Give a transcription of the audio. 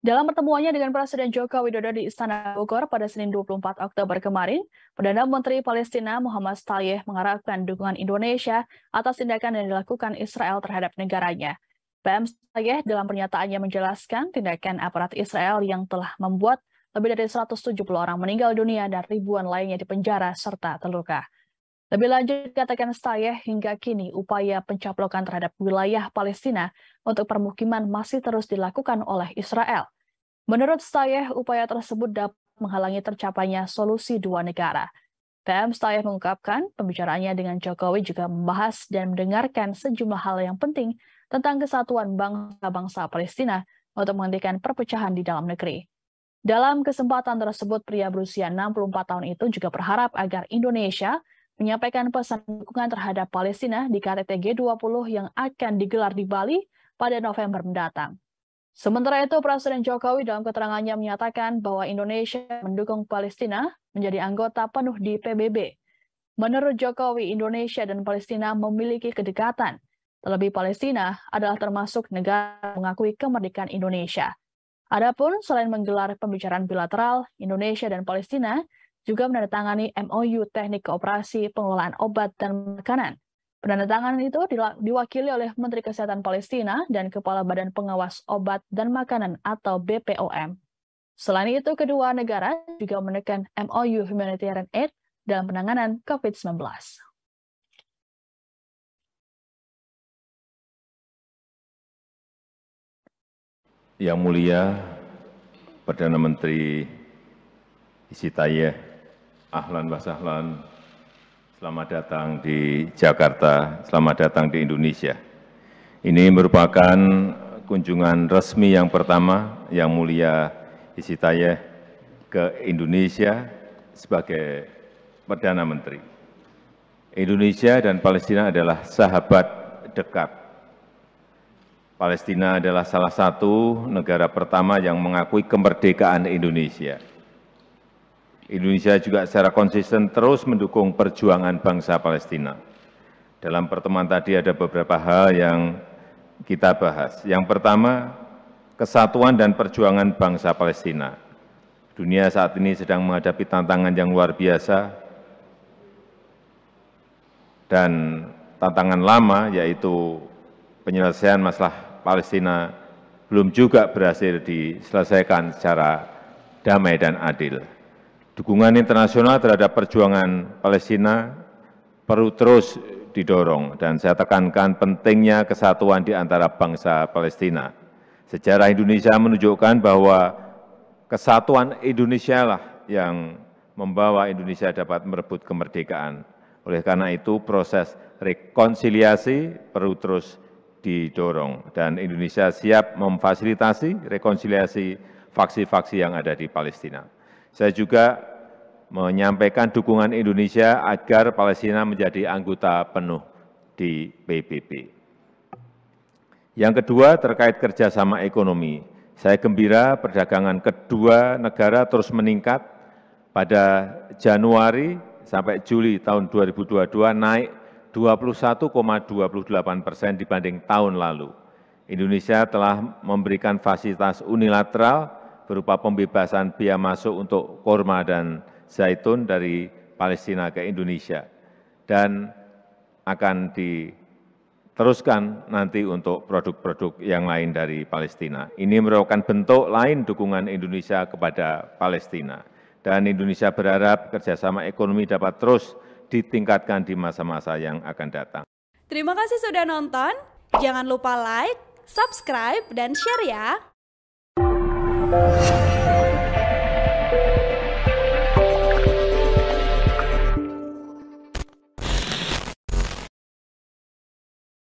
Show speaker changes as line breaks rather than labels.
Dalam pertemuannya dengan Presiden Joko Widodo di Istana Bogor pada Senin 24 Oktober kemarin, Perdana Menteri Palestina Muhammad Shtayyeh mengharapkan dukungan Indonesia atas tindakan yang dilakukan Israel terhadap negaranya. PM Shtayyeh dalam pernyataannya menjelaskan tindakan aparat Israel yang telah membuat lebih dari 170 orang meninggal dunia dan ribuan lainnya dipenjara serta terluka. Lebih lanjut, katakan Shtayyeh, hingga kini upaya pencaplokan terhadap wilayah Palestina untuk permukiman masih terus dilakukan oleh Israel. Menurut Shtayyeh, upaya tersebut dapat menghalangi tercapainya solusi dua negara. PM Shtayyeh mengungkapkan pembicaraannya dengan Jokowi juga membahas dan mendengarkan sejumlah hal yang penting tentang kesatuan bangsa-bangsa Palestina untuk menghentikan perpecahan di dalam negeri. Dalam kesempatan tersebut, pria berusia 64 tahun itu juga berharap agar Indonesia menyampaikan pesan dukungan terhadap Palestina di KTT G20 yang akan digelar di Bali pada November mendatang. Sementara itu, Presiden Jokowi dalam keterangannya menyatakan bahwa Indonesia mendukung Palestina menjadi anggota penuh di PBB. Menurut Jokowi, Indonesia dan Palestina memiliki kedekatan. Terlebih Palestina adalah termasuk negara yang mengakui kemerdekaan Indonesia. Adapun selain menggelar pembicaraan bilateral, Indonesia dan Palestina juga menandatangani MOU teknik kooperasi pengelolaan obat dan makanan. Penandatanganan itu diwakili oleh Menteri Kesehatan Palestina dan Kepala Badan Pengawas Obat dan Makanan atau BPOM. Selain itu, kedua negara juga menekan MOU Humanitarian Aid dalam penanganan COVID-19.
Yang Mulia Perdana Menteri Shtayyeh, ahlan wa sahlan, selamat datang di Jakarta, selamat datang di Indonesia. Ini merupakan kunjungan resmi yang pertama Yang Mulia Shtayyeh ke Indonesia sebagai Perdana Menteri. Indonesia dan Palestina adalah sahabat dekat. Palestina adalah salah satu negara pertama yang mengakui kemerdekaan Indonesia. Indonesia juga secara konsisten terus mendukung perjuangan bangsa Palestina. Dalam pertemuan tadi ada beberapa hal yang kita bahas. Yang pertama, kesatuan dan perjuangan bangsa Palestina. Dunia saat ini sedang menghadapi tantangan yang luar biasa dan tantangan lama, yaitu penyelesaian masalah Palestina belum juga berhasil diselesaikan secara damai dan adil. Dukungan internasional terhadap perjuangan Palestina perlu terus didorong dan saya tekankan pentingnya kesatuan di antara bangsa Palestina. Sejarah Indonesia menunjukkan bahwa kesatuan Indonesia lah yang membawa Indonesia dapat merebut kemerdekaan. Oleh karena itu proses rekonsiliasi perlu terus didorong dan Indonesia siap memfasilitasi rekonsiliasi faksi-faksi yang ada di Palestina. Saya juga menyampaikan dukungan Indonesia agar Palestina menjadi anggota penuh di PBB. Yang kedua terkait kerjasama ekonomi. Saya gembira perdagangan kedua negara terus meningkat. Pada Januari sampai Juli tahun 2022 naik 21,28% dibanding tahun lalu. Indonesia telah memberikan fasilitas unilateral berupa pembebasan biaya masuk untuk kurma dan zaitun dari Palestina ke Indonesia dan akan diteruskan nanti untuk produk-produk yang lain dari Palestina. Ini merupakan bentuk lain dukungan Indonesia kepada Palestina dan Indonesia berharap kerjasama ekonomi dapat terus ditingkatkan di masa-masa yang akan datang.
Terima kasih sudah nonton. Jangan lupa like, subscribe, dan share ya.